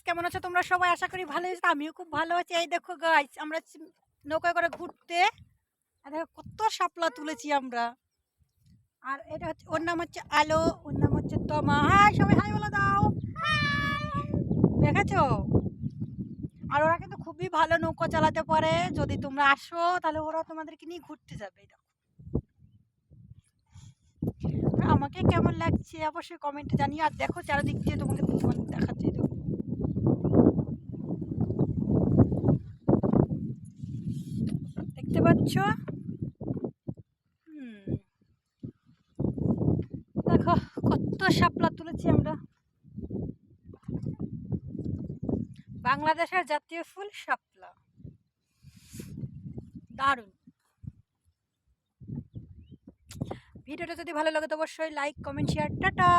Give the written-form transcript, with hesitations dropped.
কেমন আছো তোমরা সবাই? আশা করি ভালো আছো। আমিও খুব ভালো আছি। এই দেখো গাইস, আমরা নৌকায় করে ঘুরতে, আর দেখো কত শাপলা তুলেছি আমরা। আর এটা হচ্ছে, ওর নাম হচ্ছে আলো, ওর নাম হচ্ছে তমা। হাই সবাই, হাই বলে দাও। দেখেছো? আর ওরা কিন্তু খুবই ভালো নৌকা চালাতে পারে। যদি তোমরা আসো তাহলে ওরা তোমাদেরকে নিয়ে ঘুরতে যাবে। দেখো আর আমাকে কেমন লাগছে অবশ্যই কমেন্টে জানিও। আর দেখো চারিদিক দিয়ে তোমাকে দেখাচ্ছি, দেখো দেখতে পাচ্ছ? দেখো কত শাপলা তুলেছি আমরা। বাংলাদেশের জাতীয় ফুল শাপলা। দারুণ। ভিডিওটা যদি ভালো লাগে তো অবশ্যই লাইক, কমেন্ট, শেয়ার। টাটা।